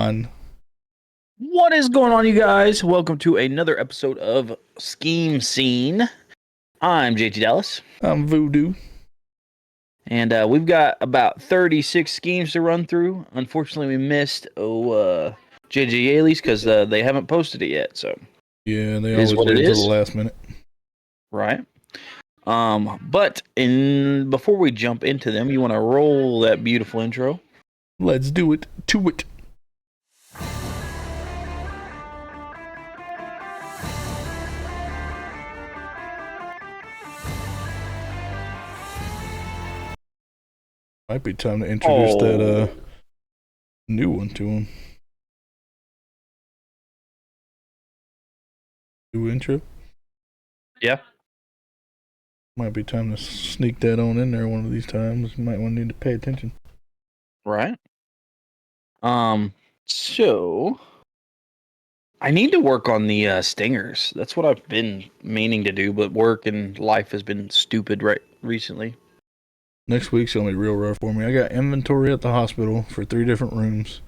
on? What is going on, you guys? Welcome to another episode of Scheme Scene. I'm JT Dallas. I'm Voodoo. And we've got about 36 schemes to run through. Unfortunately, we missed JJ Yaley's because they haven't posted it yet. So yeah, they always wait until the last minute. Right. But before we jump into them, you want to roll that beautiful intro? Let's do it. To it. Might be time to introduce that new one to him. New intro? Yeah. Might be time to sneak that on in there one of these times. You might want to need to pay attention. Right. So I need to work on the stingers. That's what I've been meaning to do, but work and life has been stupid recently. Next week's gonna be real rough for me. I got inventory at the hospital for 3 different rooms,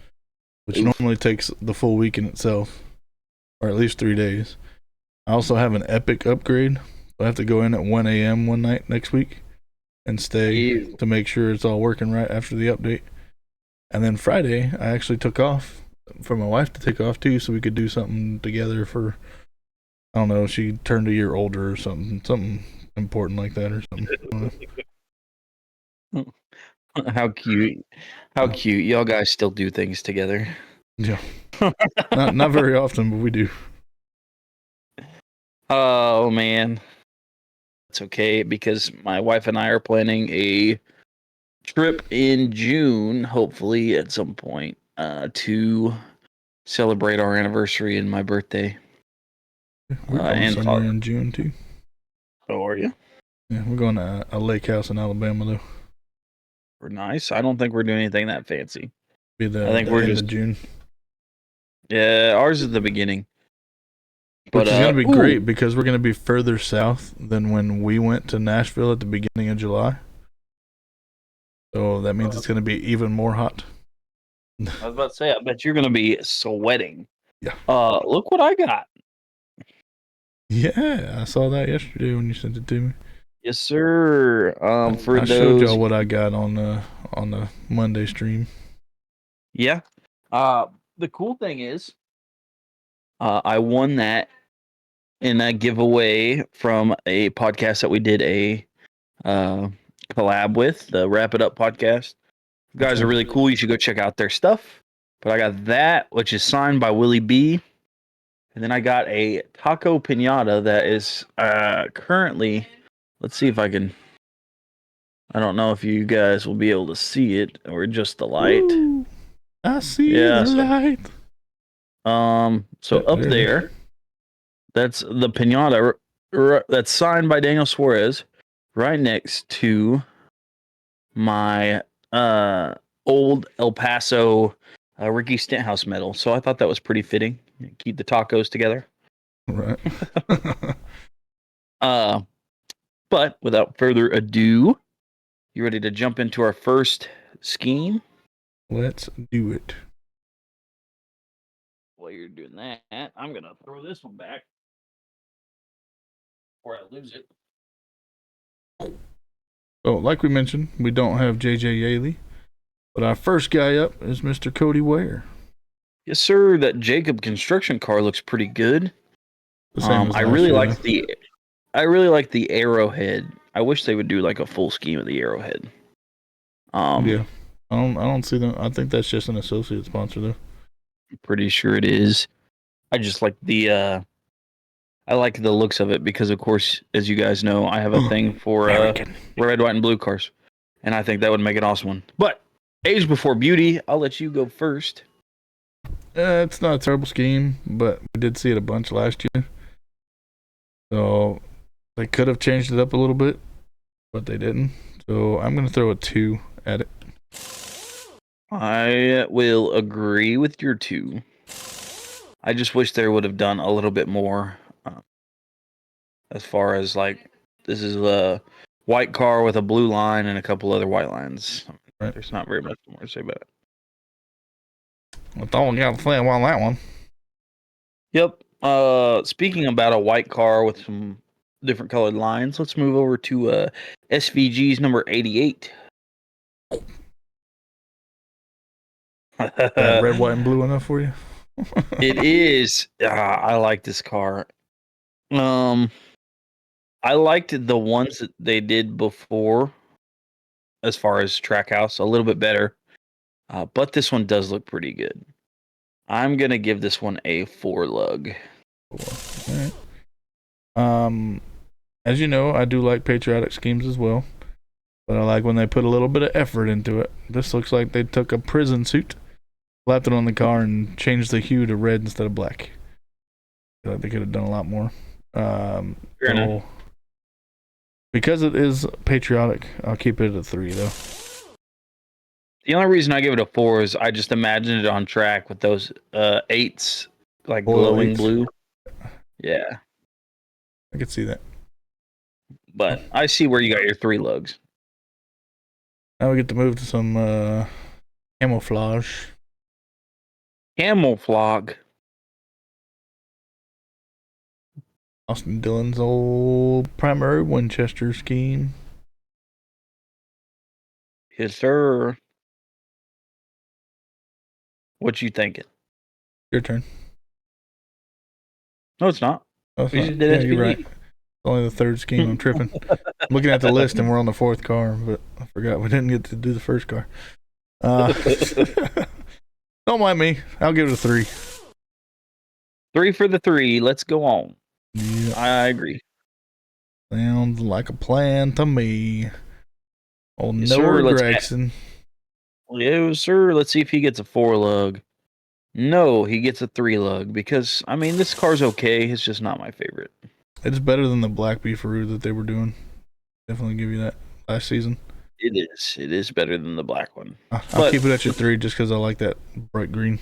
which normally takes the full week in itself, or at least 3 days. I also have an Epic upgrade. I have to go in at 1 a.m. one night next week and stay to make sure it's all working right after the update. And then Friday, I actually took off for my wife to take off too, so we could do something together for, I don't know, she turned a year older or something important like that or something. How cute. How cute. Y'all guys still do things together. Yeah. not very often, but we do. Oh, man. It's okay because my wife and I are planning a trip in June, hopefully at some point, to celebrate our anniversary and my birthday. We're going somewhere in June too. Oh, are you? Yeah, we're going to a lake house in Alabama though. We're nice. I don't think we're doing anything that fancy. I think we're just June. Yeah, ours is the beginning. Which is going to be great because we're going to be further south than when we went to Nashville at the beginning of July. So that means it's going to be even more hot. I was about to say, I bet you're going to be sweating. Yeah. Look what I got. Yeah, I saw that yesterday when you sent it to me. Yes, sir. I showed y'all what I got on the Monday stream. Yeah. The cool thing is, I won that in that giveaway from a podcast that we did a collab with, the Wrap It Up podcast. You guys are really cool. You should go check out their stuff. But I got that, which is signed by Willie B. And then I got a taco piñata that is currently, let's see if I can, I don't know if you guys will be able to see it or just the light. Ooh, I see the light. So up there, that's the piñata that's signed by Daniel Suarez, right next to my old El Paso Ricky Stenhouse medal. So I thought that was pretty fitting. Keep the tacos together. Right. But without further ado, you ready to jump into our first scheme? Let's do it. While you're doing that, I'm going to throw this one back before I lose it. So, like we mentioned, we don't have JJ Yaley, but our first guy up is Mr. Cody Ware. Yes, sir. That Jacob construction car looks pretty good. I really like the arrowhead. I wish they would do like a full scheme of the arrowhead. Yeah, I don't see them. I think that's just an associate sponsor though. I'm pretty sure it is. I just like the looks of it because, of course, as you guys know, I have a thing for red, white, and blue cars, and I think that would make an awesome one. But age before beauty. I'll let you go first. It's not a terrible scheme, but we did see it a bunch last year. So they could have changed it up a little bit, but they didn't. So I'm going to throw a 2 at it. I will agree with your 2. I just wish there would have done a little bit more as far as like this is a white car with a blue line and a couple other white lines. Right. There's not very much more to say about it. That's all I got to say about that one. Yep. Speaking about a white car with some different colored lines, let's move over to SVG's number 88. That red, white, and blue enough for you? It is. I like this car. I liked the ones that they did before, as far as Trackhouse, a little bit better. But this one does look pretty good. I'm gonna give this one a 4 lug. All right. As you know, I do like patriotic schemes as well, but I like when they put a little bit of effort into it. This looks like they took a prison suit, slapped it on the car, and changed the hue to red instead of black. I feel like they could have done a lot more. So because it is patriotic, I'll keep it at a 3 though. The only reason I give it a 4 is I just imagined it on track with those 8s, like glowing blue. Yeah. I could see that. But I see where you got your 3 lugs. Now we get to move to some camouflage. Camouflage. Austin Dillon's old primary Winchester scheme. Yes, sir. What you thinking? Your turn. No, it's not. Oh, it's not. Yeah, you're right. It's only the third scheme. I'm tripping. I'm looking at the list and we're on the 4th car, but I forgot we didn't get to do the first car. Don't mind me. I'll give it a 3. 3 for the 3. Let's go on. Yeah. I agree. Sounds like a plan to me. Old Yes, Noah Gregson. Yes, sir. Let's see if he gets a 4 lug. No, he gets a 3 lug because, I mean, this car's okay. It's just not my favorite. It's better than the Black Beefaroo that they were doing. Definitely give you that last season. It is. It is better than the black one. I'll keep it at your 3 just because I like that bright green.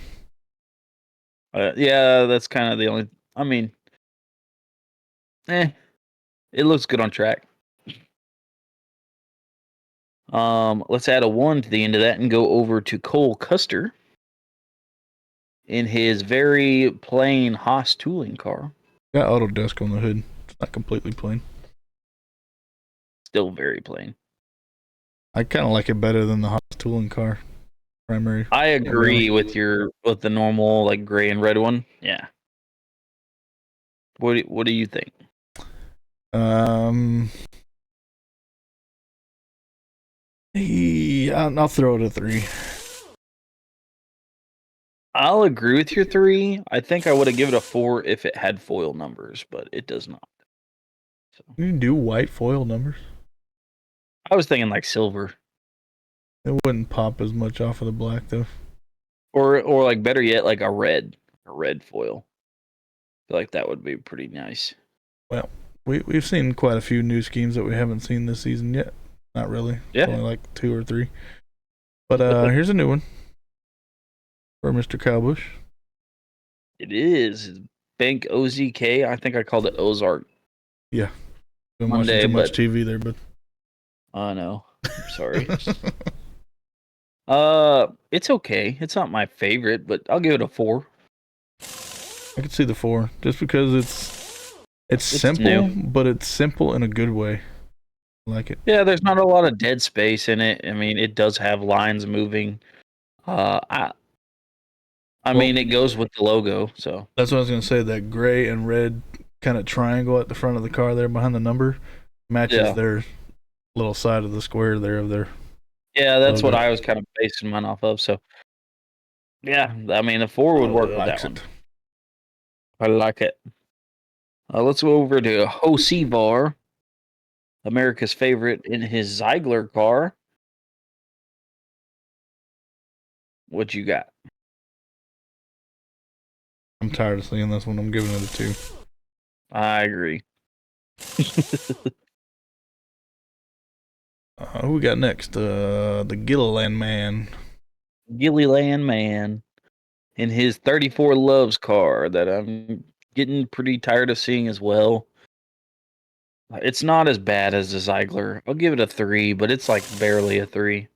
Yeah, that's kind of the only. I mean, it looks good on track. Let's add a 1 to the end of that and go over to Cole Custer in his very plain Haas tooling car. Got Autodesk on the hood. It's not completely plain. Still very plain. I kind of like it better than the Haas tooling car. Primary. I agree with the normal like gray and red one. Yeah. What do you think? I'll throw it a 3. I'll agree with your 3. I think I would have given it a 4 if it had foil numbers, but it does not. So. You can do white foil numbers. I was thinking like silver. It wouldn't pop as much off of the black though. Or like better yet, like a red foil. I feel like that would be pretty nice. Well, we've seen quite a few new schemes that we haven't seen this season yet. Not really. Yeah. It's only like 2 or 3. But here's a new one for Mr. Cowbush. It is Bank OZK. I think I called it Ozark. Yeah. Been watching too much TV there, but I know. I'm sorry. It's okay. It's not my favorite, but I'll give it a 4. I could see the 4 just because it's simple, new. But it's simple in a good way. I like it. Yeah, there's not a lot of dead space in it. I mean, it does have lines moving. I mean, it goes with the logo, so. That's what I was going to say. That gray and red kind of triangle at the front of the car there behind the number matches their little side of the square there of their. Yeah, that's what I was kind of basing mine off of. So, yeah, I mean, a 4 would work with that one. I like it. Let's go over to HOMESTEAD, America's favorite, in his Ziegler car. What you got? I'm tired of seeing this one. I'm giving it a 2. I agree. Who we got next? The Gilliland Man. Gilliland Man in his 34 Loves car that I'm getting pretty tired of seeing as well. It's not as bad as the Ziegler. I'll give it a 3, but it's like barely a 3.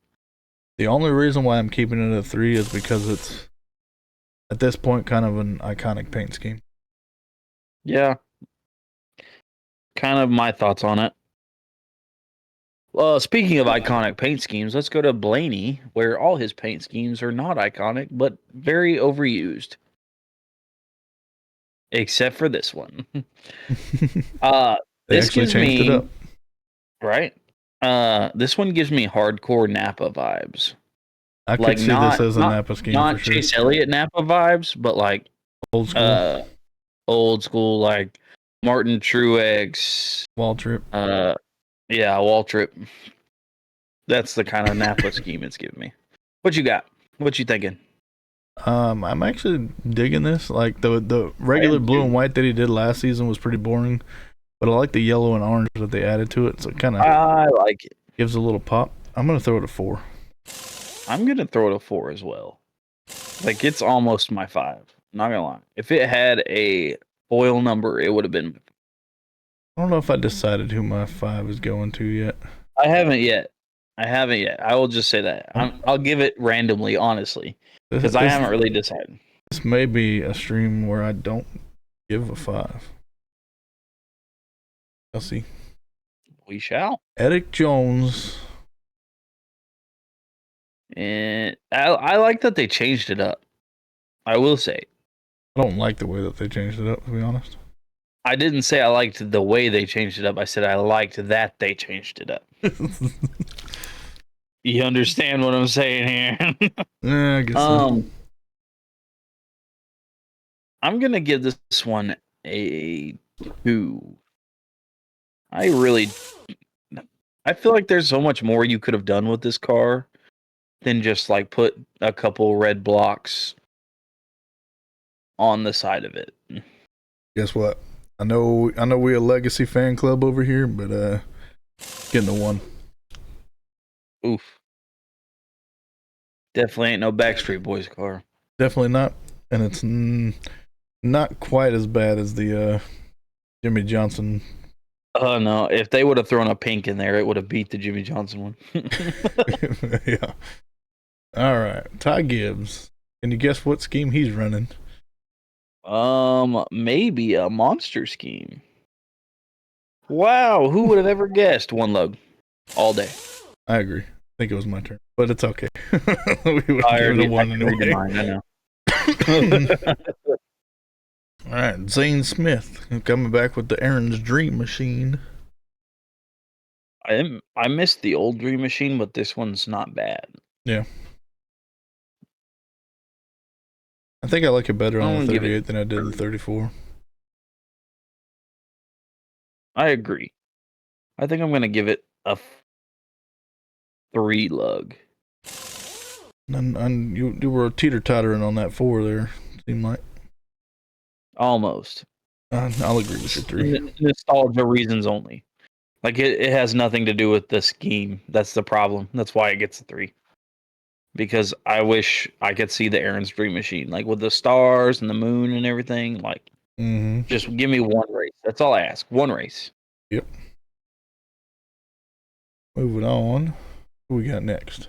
The only reason why I'm keeping it at a 3 is because at this point, kind of an iconic paint scheme. Yeah. Kind of my thoughts on it. Well, speaking of iconic paint schemes, let's go to Blaney, where all his paint schemes are not iconic, but very overused. Except for this one. They This actually gives changed it me up. right. This one gives me hardcore Napa vibes. I could Like see this as a Napa scheme not for sure. Chase Elliott Napa vibes, but like Old school. old school, like Martin Truex, Waltrip. yeah, Waltrip. That's the kind of Napa scheme it's giving me. What you got? What you thinking? I'm actually digging this. Like the regular blue and white that he did last season was pretty boring, but I like the yellow and orange that they added to it. So it kind of I like it. gives a little pop. I'm gonna throw it a 4. I'm gonna throw it a 4 as well. Like it's almost my 5. Not gonna lie. If it had a foil number, it would have been. I don't know if I decided who my 5 is going to yet. I haven't yet. I will just say that. I'll give it randomly, honestly, because I haven't really decided. This may be a stream where I don't give a 5. I'll see. We shall. Eric Jones. And I like that they changed it up. I will say. I don't like the way that they changed it up, to be honest. I didn't say I liked the way they changed it up. I said I liked that they changed it up. You understand what I'm saying here? Yeah, I guess so. I'm gonna give this one a 2. I feel like there's so much more you could have done with this car than just like put a couple red blocks on the side of it. Guess what? I know we're a legacy fan club over here, but getting a 1. Oof. Definitely ain't no Backstreet Boys car. Definitely not, and it's not quite as bad as the Jimmy Johnson. Oh no! If they would have thrown a pink in there, it would have beat the Jimmy Johnson one. Yeah. All right, Ty Gibbs. Can you guess what scheme he's running? Maybe a monster scheme. Wow, who would have ever guessed one lug all day? I agree. I think it was my turn, but it's okay. We would give I it a 1 anyway. mine, I know. All right, Zane Smith coming back with the Aaron's Dream Machine. I missed the old Dream Machine, but this one's not bad. Yeah. I think I like it better on the 38 than I did the 34. I agree. I think I'm going to give it a 3 lug. And you were teeter-tottering on that 4 there, seemed like. Almost. I'll agree with your 3. Nostalgia reasons only. Like it has nothing to do with the scheme. That's the problem. That's why it gets a 3. Because I wish I could see the Aaron's Dream Machine, like with the stars and the moon and everything. Like, just give me one race. That's all I ask. One race. Yep. Moving on. Who we got next?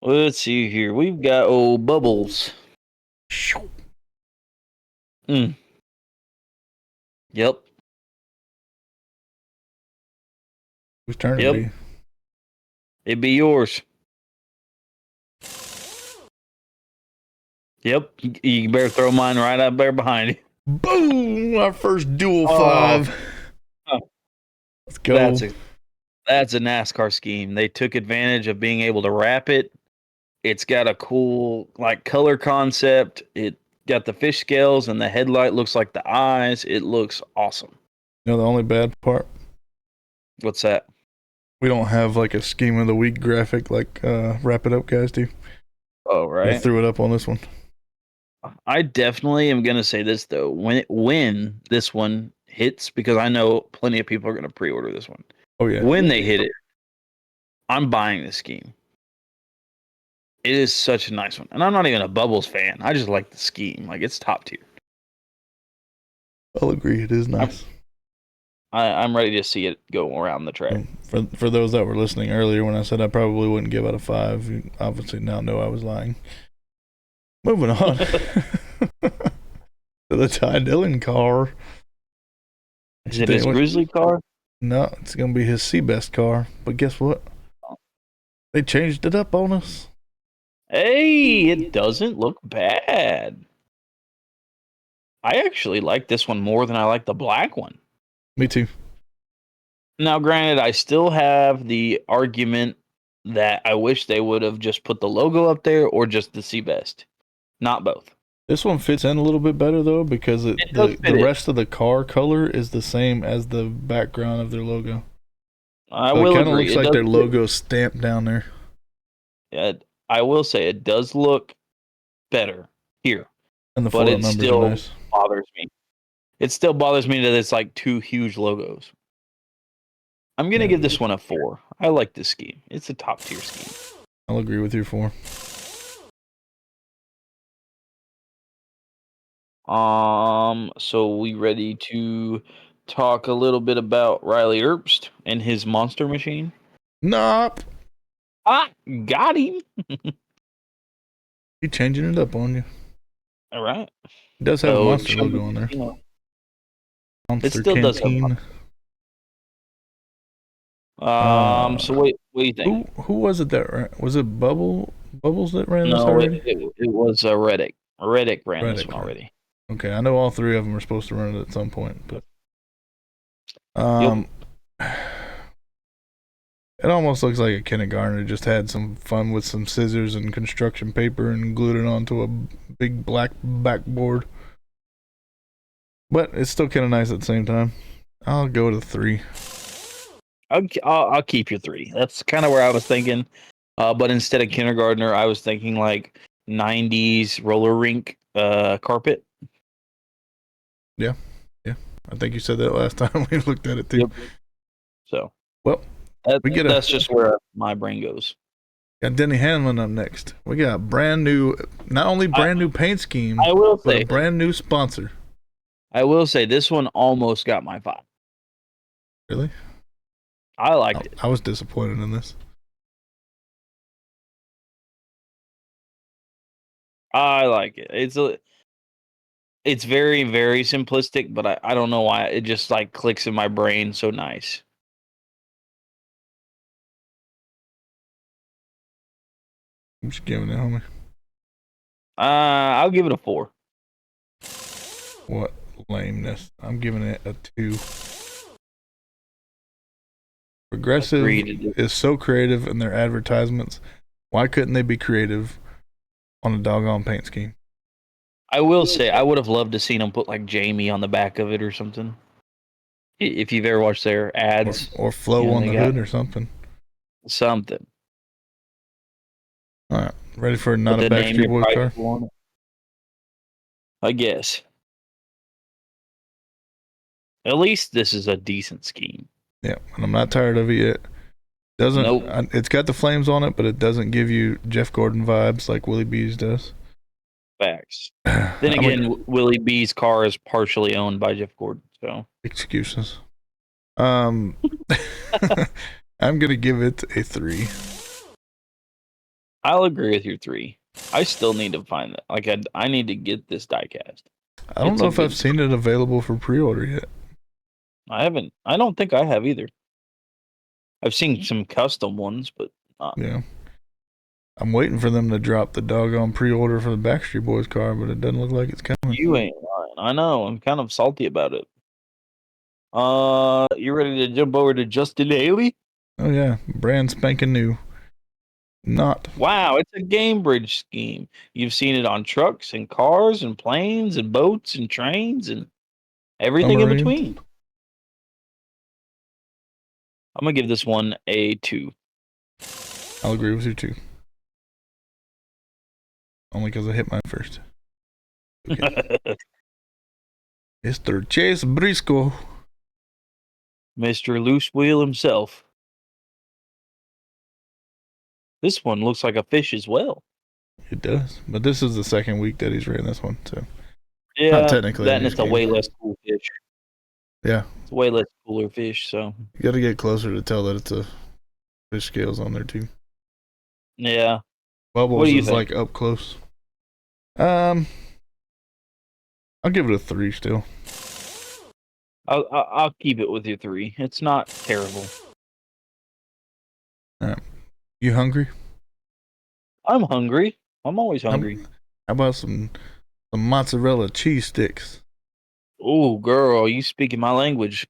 Let's see here. We've got old Bubbles. Yep. Whose turn it be? It'd be yours. Yep. You better throw mine right up there behind you. Boom! Our first dual 5. Let's go. That's a NASCAR scheme. They took advantage of being able to wrap it. It's got a cool like color concept. It got the fish scales and the headlight looks like the eyes. It looks awesome. You know the only bad part? What's that? We don't have like a scheme of the week graphic like Wrap It Up guys do. Oh, right. They threw it up on this one. I definitely am gonna say this though. When this one hits, because I know plenty of people are gonna pre-order this one. Oh yeah. When they hit it, I'm buying this scheme. It is such a nice one. And I'm not even a Bubbles fan. I just like the scheme. Like it's top tier. I'll agree, it is nice. I'm ready to see it go around the track. For those that were listening earlier when I said I probably wouldn't give it a 5, you obviously now know I was lying. Moving on to the Ty Dillon car. Is it his Grizzly car? No, it's gonna be his Seabest car. But guess what? They changed it up on us. Hey, it doesn't look bad. I actually like this one more than I like the black one. Me too. Now, granted, I still have the argument that I wish they would have just put the logo up there or just the Seabest, not both. This one fits in a little bit better though because the rest of the car color is the same as the background of their logo. I will agree. It kind of looks like their logo stamped down there. Yeah, I will say it does look better here, and the but it still nice. bothers me. It still bothers me that it's like two huge logos. I'm going to give this one a 4. I like this scheme. It's a top tier scheme. I'll agree with you 4. So we ready to talk a little bit about Riley Herbst and his monster machine? Nope. Ah, got him. He's changing it up on you. All right. It does have a monster logo on there. Monster it still Canteen. does have so what do you think? Who was it that ran? Was it Bubbles that ran this No, already? it was Reddick. Reddick ran this one already. Okay, I know all 3 of them are supposed to run it at some point, but it almost looks like a kindergartner just had some fun with some scissors and construction paper and glued it onto a big black backboard. But it's still kind of nice at the same time. I'll go to 3. I'll keep your 3. That's kind of where I was thinking. But instead of kindergartner, I was thinking like 90s roller rink carpet. Yeah. I think you said that last time we looked at it too. Yep. So, well, that's just where my brain goes. Got Denny Hanlon up next. We got brand new, not only brand new paint scheme, but a brand new sponsor. I will say this one almost got my 5. Really? I liked it. I was disappointed in this. I like it. It's very, very simplistic, but I don't know why it just like clicks in my brain so nice. I'm just giving it, homie. I'll give it a 4. What lameness. I'm giving it a 2. Progressive is so creative in their advertisements. Why couldn't they be creative on a doggone paint scheme? I will say I would have loved to see them put like Jamie on the back of it or something. If you've ever watched their ads, or Flo on the hood or something. Something. All right, ready for not a Backstreet Boys car? I guess. At least this is a decent scheme. Yeah, and I'm not tired of it yet. It's got the flames on it, but it doesn't give you Jeff Gordon vibes like Willie B's does. Facts. Then again, Willie B's car is partially owned by Jeff Gordon, so excuses. I'm gonna give it a 3. I'll agree with your 3. I still need to find that. Like I need to get this diecast. I don't know if I've seen it available for pre-order yet. I haven't. I don't think I have either. I've seen some custom ones, but yeah. I'm waiting for them to drop the doggone pre-order for the Backstreet Boys car, but it doesn't look like it's coming. You ain't lying. I know. I'm kind of salty about it. You ready to jump over to Justin Haley? Oh yeah, brand spanking new. Wow, it's a game bridge scheme. You've seen it on trucks and cars and planes and boats and trains and everything in between. I'm gonna give this one a 2. I'll agree with you too. Only because I hit mine first. Okay. Mr. Chase Briscoe. Mr. Loose Wheel himself. This one looks like a fish as well. It does, but this is the second week that he's ran this one, so yeah, not technically. That and it's a way less cool fish. Yeah, it's a way less cooler fish. So you got to get closer to tell that it's a fish scales on there too. Yeah, Bubbles is like up close. I'll give it a 3 still. I'll keep it with your 3. It's not terrible. You hungry? I'm hungry. I'm always hungry. How about some mozzarella cheese sticks? Oh, girl, you speaking my language.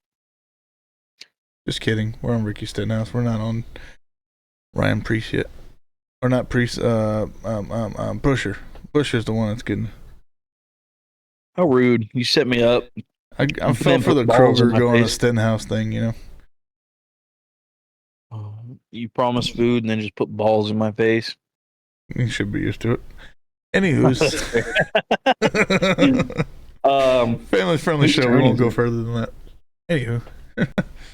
Just kidding. We're on Ricky Stenhouse. We're not on Ryan Priest yet. Or not Priest. Busher. Busher's the one that's getting. How rude! You set me up. I fell for the Kroger going to Stenhouse thing. You know. You promised food and then just put balls in my face. You should be used to it. Anywho's. Family friendly show. We won't go further than that. Anywho.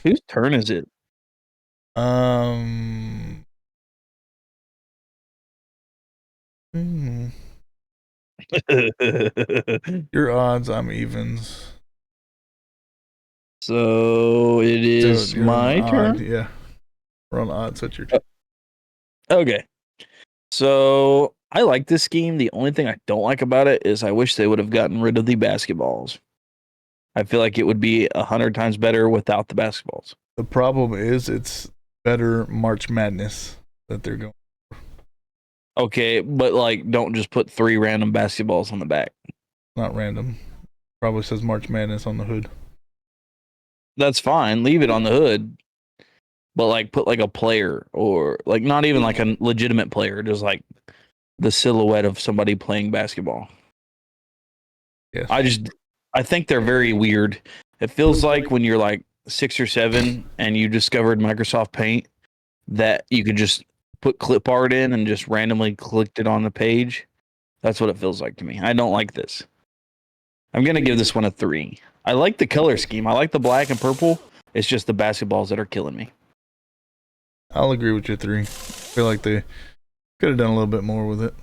Whose turn is it? Your odds, I'm evens. So it is my turn? Yeah. We're on odds. That's your turn. Okay. So I like this scheme. The only thing I don't like about it is I wish they would have gotten rid of the basketballs. I feel like it would be 100 times better without the basketballs. The problem is it's better March Madness that they're going. Okay, but like, don't just put 3 random basketballs on the back. Not random. Probably says March Madness on the hood. That's fine. Leave it on the hood. But like, put like a player, or like not even like a legitimate player, just like the silhouette of somebody playing basketball. Yes. I think they're very weird. It feels like when you're like 6 or 7 and you discovered Microsoft Paint that you could just put clip art in and just randomly clicked it on the page. That's what it feels like to me. I don't like this. I'm going to give this one a 3. I like the color scheme. I like the black and purple. It's just the basketballs that are killing me. I'll agree with your 3. I feel like they could have done a little bit more with it.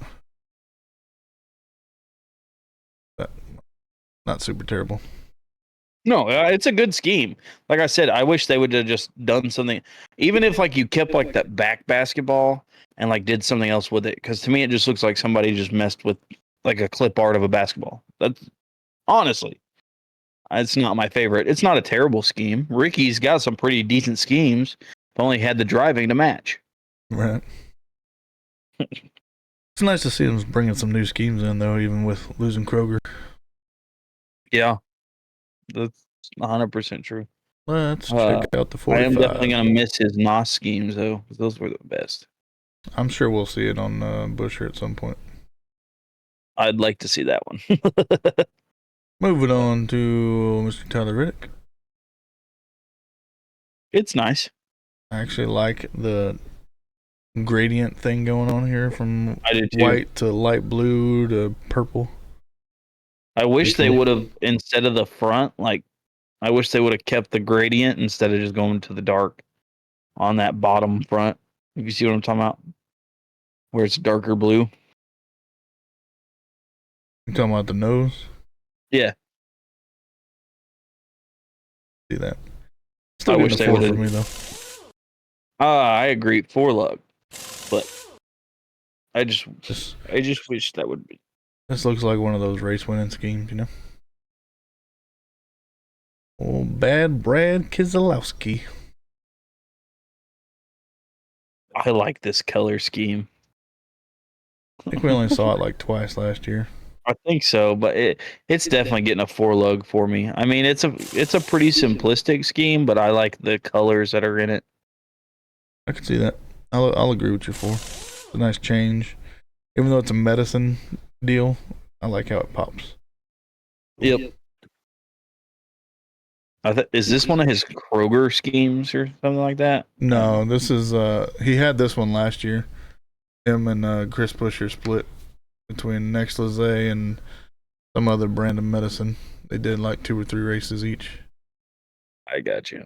But not super terrible. No, it's a good scheme. Like I said, I wish they would have just done something. Even if like you kept like that back basketball and like did something else with it. Because to me, it just looks like somebody just messed with like a clip art of a basketball. That's honestly, it's not my favorite. It's not a terrible scheme. Ricky's got some pretty decent schemes. Only had the driving to match. Right. It's nice to see them bringing some new schemes in, though, even with losing Kroger. Yeah, that's 100% true. Let's check out the 45. I am definitely going to miss his NOS schemes, though. Those were the best. I'm sure we'll see it on Busher at some point. I'd like to see that one. Moving on to Mr. Tyler Riddick. It's nice. I actually like the gradient thing going on here from white to light blue to purple. I wish they would have, instead of the front, like, I wish they would have kept the gradient instead of just going to the dark on that bottom front. You see what I'm talking about? Where it's darker blue. You talking about the nose? Yeah. See that? Still I wish they would have. For me though. I agree. 4 lug, but I just wish that would be. This looks like one of those race winning schemes, you know. Oh, bad Brad Keselowski. I like this color scheme. I think we only saw it like twice last year. I think so, but it's definitely getting a 4 lug for me. I mean, it's a pretty simplistic scheme, but I like the colors that are in it. I can see that. I'll agree with you 4. It's a nice change, even though it's a medicine deal. I like how it pops. Yep. Is this one of his Kroger schemes or something like that? No, this is he had this one last year. Him and Chris Busher split between Nexlizet and some other brand of medicine. They did like 2 or 3 races each. I got you.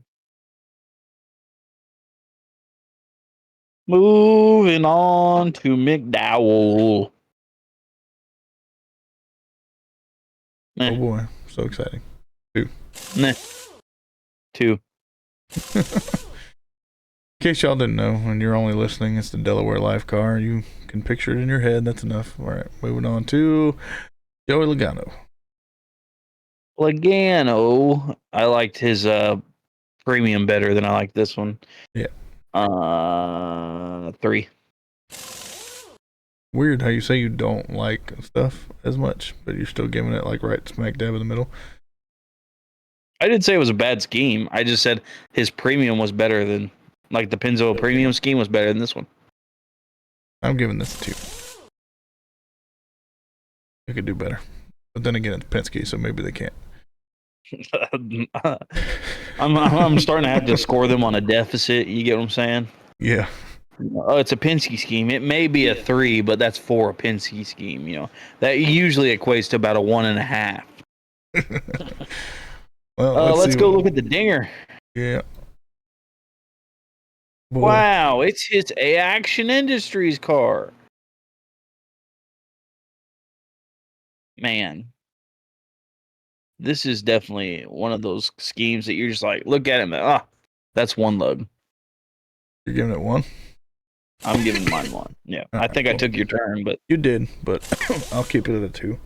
Moving on to McDowell. Oh boy, so exciting. 2. Nah. 2. case y'all didn't know, and you're only listening, it's the Delaware Life car. You can picture it in your head. That's enough. All right, moving on to Joey Logano. Logano, I liked his premium better than I like this one. Yeah. 3. Weird how you say you don't like stuff as much, but you're still giving it like right smack dab in the middle. I didn't say it was a bad scheme. I just said his premium was better than, like, the Penzo premium scheme was better than this one. I'm giving this a 2. They could do better. But then again, it's Penske, so maybe they can't. I'm starting to have to score them on a deficit. You get what I'm saying? Yeah. Oh, it's a Penske scheme. It may be a 3, but that's for a Penske scheme. You know, that usually equates to about a 1.5. Well, let's go look at the dinger. Yeah. Boy. Wow, it's his Action Industries car. Man, this is definitely one of those schemes that you're just like, look at it, man. That's one lug. You're giving it 1? I'm giving mine 1. Yeah, I think I took your turn, but you did. But I'll keep it at a 2.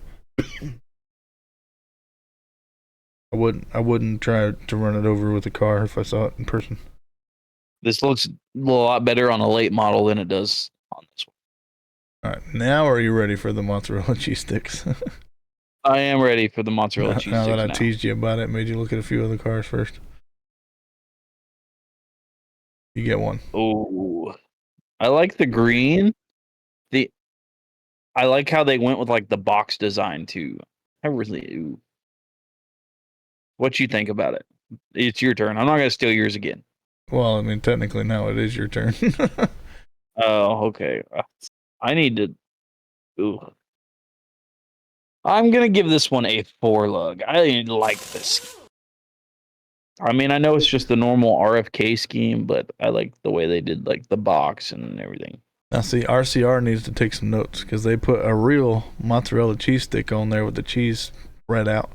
I wouldn't try to run it over with a car if I saw it in person. This looks a lot better on a late model than it does on this one. All right, now are you ready for the mozzarella cheese sticks? I am ready for the mozzarella cheese now sticks. Now that I teased you about it, made you look at a few other cars first. You get 1. Oh, I like the green. I like how they went with like the box design too. I really do. What you think about it? It's your turn. I'm not gonna steal yours again. Well, I mean, technically now it is your turn. Oh, okay. I need to. Ooh. I'm gonna give this one a 4 lug. I like this. I mean, I know it's just the normal RFK scheme, but I like the way they did like the box and everything. Now, see, RCR needs to take some notes because they put a real mozzarella cheese stick on there with the cheese spread out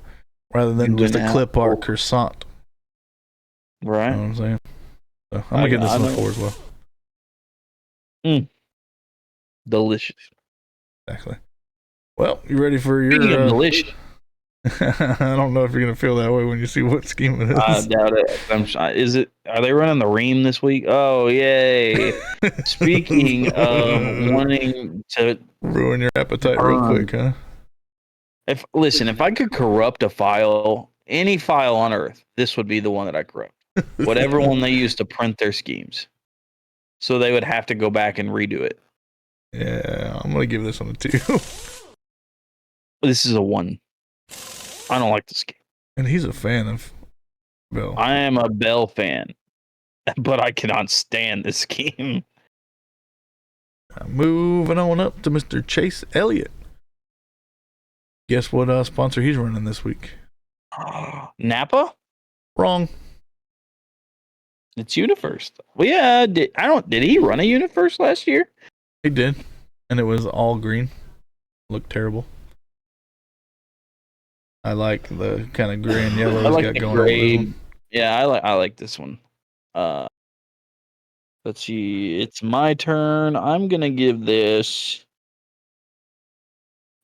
rather than just a clip art croissant. Right. You know what I'm saying? So I'm going to give this one a 4 as well. Delicious. Exactly. Well, you ready for your... delicious. I don't know if you're going to feel that way when you see what scheme it is. I doubt it. Are they running the Ream this week? Oh, yay. Speaking of wanting to ruin your appetite real quick, huh? If I could corrupt a file, any file on Earth, this would be the one that I corrupt. Whatever one they use to print their schemes. So they would have to go back and redo it. Yeah, I'm going to give this one a 2. This is a 1. I don't like this game. And he's a fan of Bell. I am a Bell fan, but I cannot stand this game. Moving on up to Mr. Chase Elliott. Guess what sponsor he's running this week? Napa? Wrong. It's Unifirst. Well, yeah. Did he run a Unifirst last year? He did, and it was all green. Looked terrible. I like the kind of gray and yellow he's got going on. Yeah, I like this one. Let's see. It's my turn. I'm gonna give this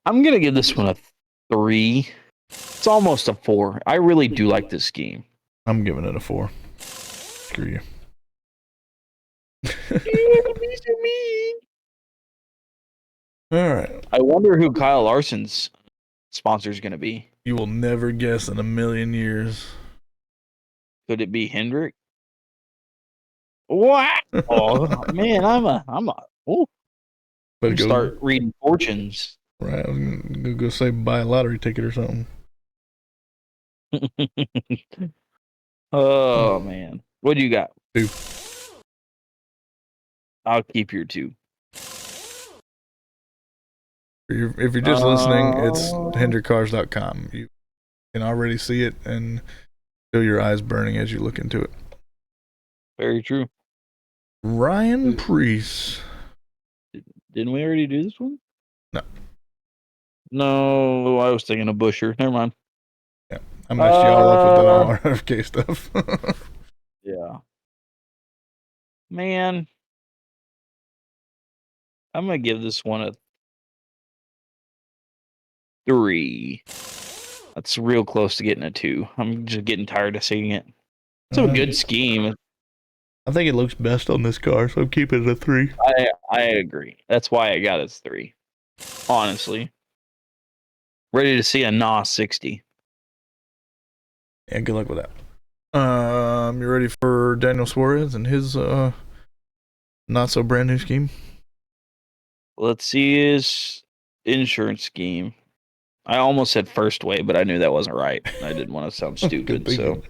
one a 3. It's almost a 4. I really do like this scheme. I'm giving it a 4. Screw you. All right. I wonder who Kyle Larson's sponsor is going to be. You will never guess in a million years. Could it be Hendrick? What? Oh man, I'm start reading fortunes. Right, I was gonna go say buy a lottery ticket or something. Oh man, what do you got? 2. I'll keep your 2. If you're just listening, it's hendrickcars.com. You can already see it and feel your eyes burning as you look into it. Very true. Ryan Preece. Didn't we already do this one? No, I was thinking of Busher. Never mind. Yeah, I messed you all up with that all RFK stuff. Yeah. Man, I'm gonna give this one a 3. That's real close to getting a 2. I'm just getting tired of seeing it. It's a good scheme. I think it looks best on this car, so I'm keeping it a 3. I agree. That's why I got it 3. Honestly. Ready to see a NOS 60. Yeah, good luck with that. You ready for Daniel Suarez and his not so brand new scheme? Let's see his insurance scheme. I almost said first way, but I knew that wasn't right. I didn't want to sound stupid. So,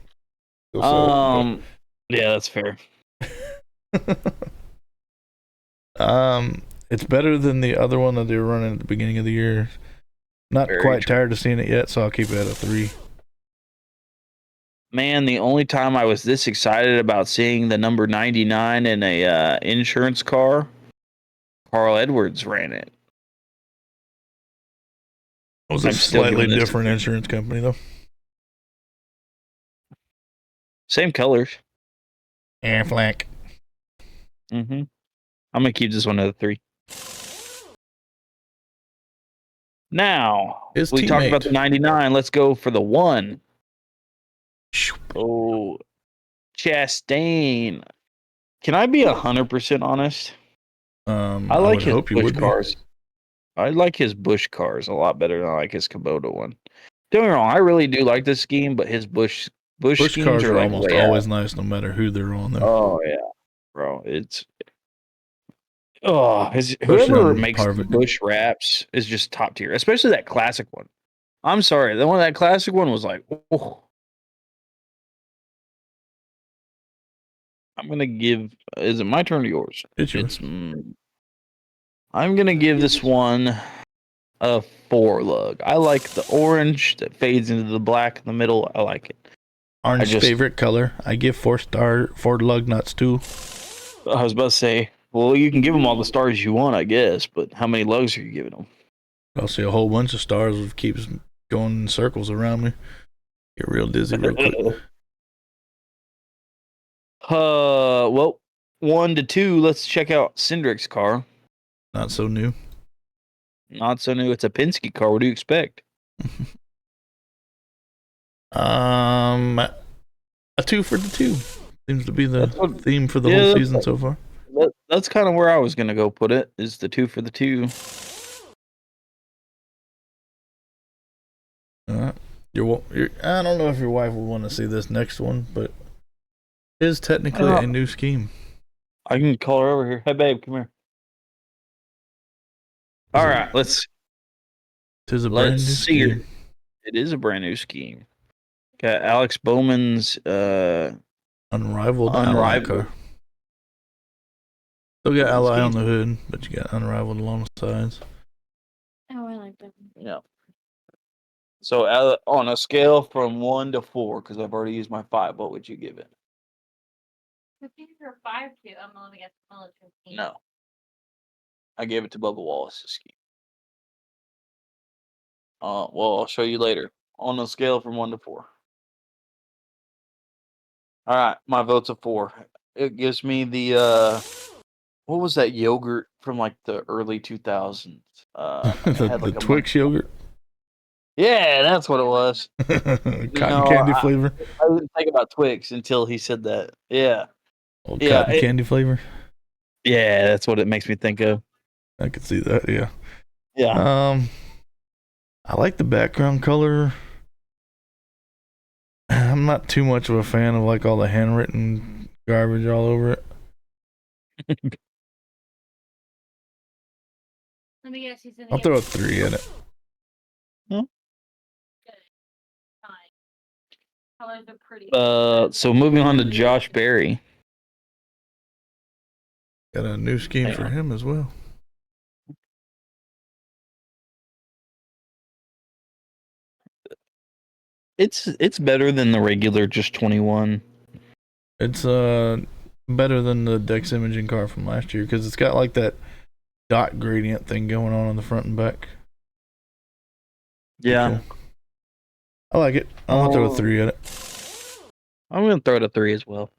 yeah, that's fair. It's better than the other one that they were running at the beginning of the year. Not Very quite true. tired of seeing it yet, so I'll keep it at a 3. Man, the only time I was this excited about seeing the number 99 in a insurance car, Carl Edwards ran it. It was a slightly different insurance company, though. Same colors. Aflac. Mm-hmm. I'm going to keep this one at a 3. Now, we talked about the 99. Let's go for the 1. Oh, Chastain. Can I be 100% honest? I like his Busch cars. I like his Busch cars a lot better than I like his Kubota one. Don't get me wrong, I really do like this scheme, but his Busch schemes cars are like almost always nice, no matter who they're on. Though. Oh yeah, bro, it's whoever makes the Busch wraps is just top tier, especially that classic one. I'm sorry, that classic one was like, oh. I'm gonna give. Is it my turn or yours? It's yours. I'm gonna give this one a 4 lug. I like the orange that fades into the black in the middle. I like it. Orange favorite color. I give 4 lug nuts too. I was about to say, well, you can give them all the stars you want, I guess, but how many lugs are you giving them? I'll see a whole bunch of stars that keeps going in circles around me. Get real dizzy real quick. Well, 1 to 2. Let's check out Cindric's car. Not so new. Not so new. It's a Penske car. What do you expect? A 2 for the 2 seems to be the theme for the whole season so far. That's kind of where I was gonna go put it. Is the 2 for the 2. I don't know if your wife would want to see this next one, but it is technically a new scheme. I can call her over here. Hey, babe, come here. All right, let's. It is a brand new scheme. It is a brand new scheme. Got Alex Bowman's Unrivaled Ally car. Still got Ally on the hood, but you got Unrivaled along the sides. Oh, I like that. Yeah. So on a scale from 1 to 4, because I've already used my 5, what would you give it? If you were 5 to, I'm only at the military scheme. No. I gave it to Bubba Wallace's scheme. Well, I'll show you later. On a scale from 1 to 4. All right, my vote's a 4. It gives me the what was that yogurt from like the early 2000s? The Twix yogurt. Yeah, that's what it was. Cotton candy flavor. I didn't think about Twix until he said that. Yeah. Cotton candy flavor. Yeah, that's what it makes me think of. I could see that. Yeah. Yeah. I like the background color. I'm not too much of a fan of like all the handwritten garbage all over it. Let me guess, I'll throw a 3 at it. Colors are pretty. So moving on to Josh Berry. Got a new scheme for him as well. It's better than the regular just 21. It's better than the Dex Imaging car from last year because it's got like that dot gradient thing going on the front and back. Yeah. I like it. I'm gonna throw a 3 at it. I'm gonna throw it a 3 as well.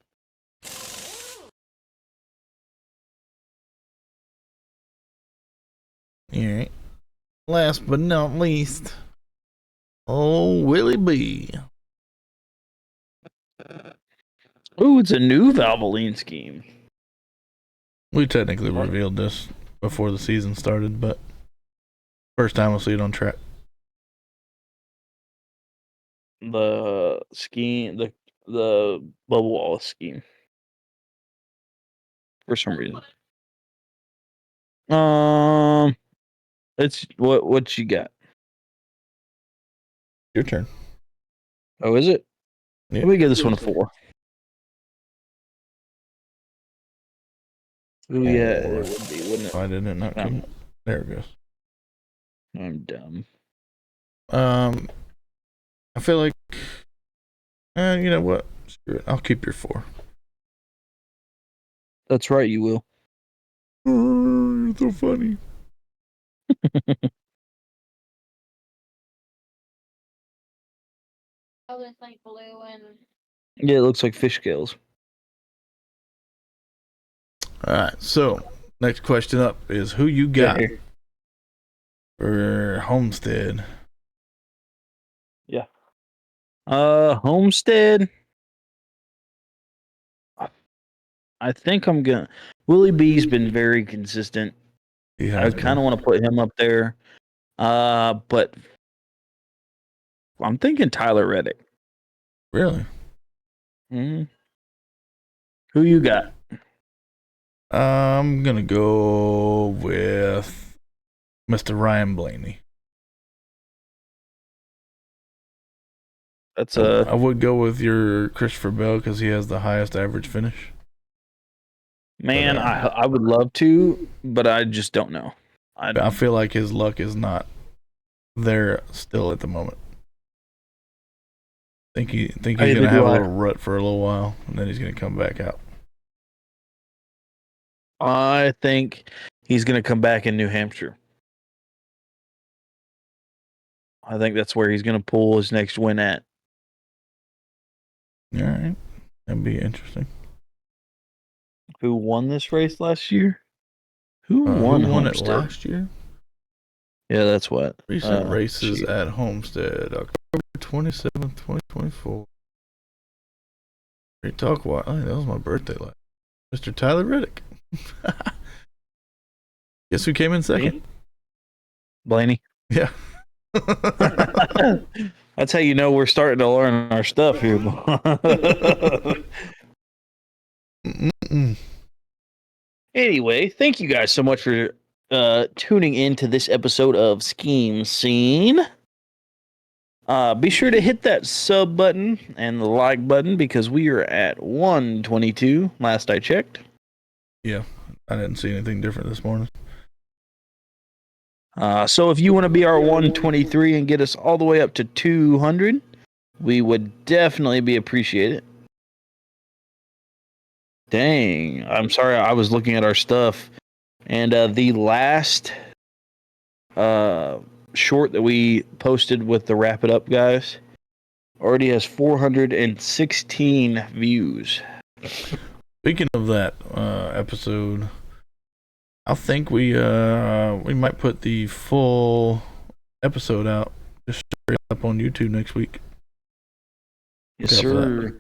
All right. Last but not least, Willie B. Ooh, it's a new Valvoline scheme. We technically revealed this before the season started, but first time we'll see it on track. The scheme, the Bubble Wallace scheme. For some reason. It's what you got? Your turn. Oh, is it? Yeah. Let me give this one a 4. Ooh, yeah, it would be, wouldn't it? Why didn't it not come? There it goes. I'm dumb. I feel like, you know what? Screw it. I'll keep your 4. That's right, you will. Oh, you're so funny. Oh, it's like blue and Yeah, it looks like fish scales. All right. So next question up is who you got Yeah, for Homestead. yeah. Homestead. I think I'm gonna. Willie B's been very consistent. He I has kind of want to put him up there. But I'm thinking Tyler Reddick. really. Mm-hmm. Who you got? I'm gonna go with Mr. Ryan Blaney. That's I would go with your Christopher Bell because he has the highest average finish. man. I would love to, but I just don't know. I feel like his luck is not there still at the moment. Think he's gonna have a little rut for a little while, and then he's gonna come back out. I think he's gonna come back in New Hampshire. I think that's where he's gonna pull his next win at. All right, that'd be interesting. Who won this race last year? Who won it last year? Yeah, that's what. Recent races at Homestead, October 27th, 2024. Talk what? Oh, that was my birthday last. Mr. Tyler Reddick. Guess who came in second? Blaney. Yeah. That's how you know we're starting to learn our stuff here. Anyway, thank you guys so much for tuning in to this episode of Scheme Scene. Be sure to hit that sub button and the like button because we are at 122 last I checked. Yeah, I didn't see anything different this morning. So if you want to be our 123 and get us all the way up to 200, we would definitely be appreciated. Dang, I'm sorry, I was looking at our stuff, and the last short that we posted with the Wrap It Up guys already has 416 views. Speaking of that episode, I think we might put the full episode out just straight up on YouTube next week. Yes, sir.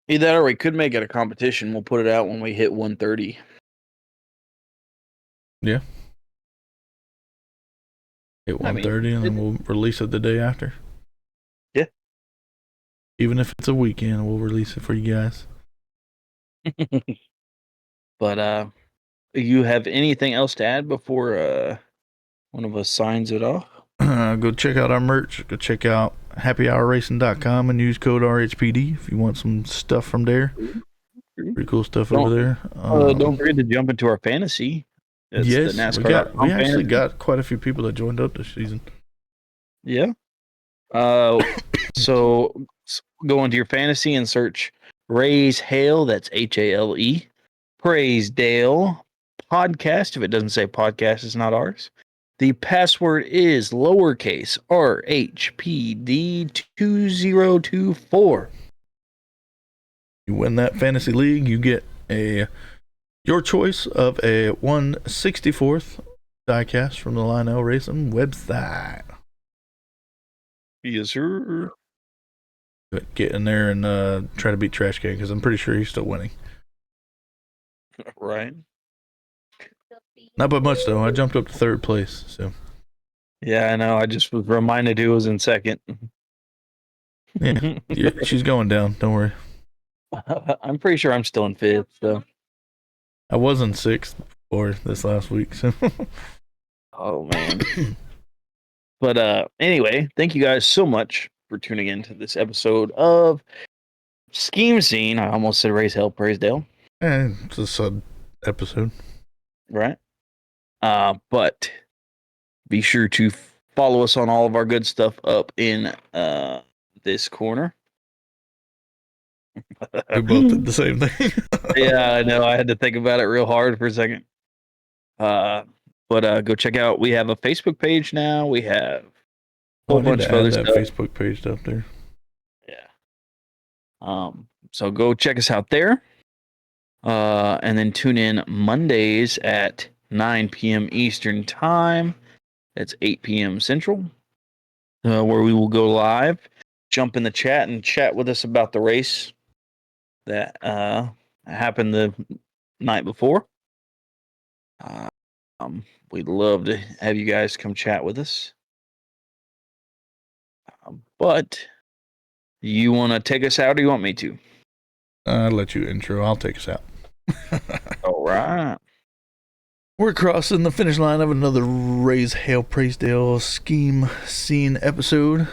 Either that or we could make it a competition. We'll put it out when we hit 130. Yeah. Hit 130 and then we'll release it the day after. Yeah. Even if it's a weekend, we'll release it for you guys. But you have anything else to add before one of us signs it off? Go check out our merch. Go check out happyhourracing.com and use code RHPD if you want some stuff from there. Pretty cool stuff over there. Don't forget to jump into our fantasy. It's yes, the NASCAR we actually got quite a few people that joined up this season. Yeah. So go into your fantasy and search Raise Hale. That's HALE. Praise Dale podcast. If it doesn't say podcast, it's not ours. The password is lowercase RHPD2024. You win that fantasy league, you get your choice of a 1/64 diecast from the Lionel Racing website. Yes, sir. But get in there and try to beat Trash Can because I'm pretty sure he's still winning. Right. Not by much though. I jumped up to third place. So Yeah, I know. I just was reminded who was in second. yeah, she's going down. Don't worry. I'm pretty sure I'm still in fifth. So. I was in sixth for this last week. So Oh man. But anyway, thank you guys so much for tuning in to this episode of Scheme Scene. I almost said Raise Hell, Praise Dale. it's a sub episode. Right. But be sure to follow us on all of our good stuff up in this corner. We both did the same thing. Yeah, I know. I had to think about it real hard for a second. But go check out. We have a Facebook page now. We have a whole bunch of other that stuff. Facebook page up there. Yeah. So go check us out there. And then tune in Mondays at 9 p.m. Eastern Time. That's 8 p.m. Central. Where we will go live, jump in the chat and chat with us about the race that happened the night before. We'd love to have you guys come chat with us. But you want to take us out or you want me to? I'll let you intro. I'll take us out. All right. We're crossing the finish line of another Raise Hail Praise Dale Scheme Scene episode.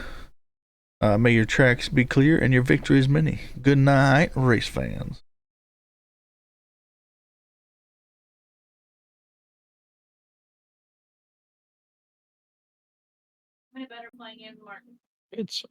May your tracks be clear and your victories many. Good night, race fans. My better playing in Martin. It's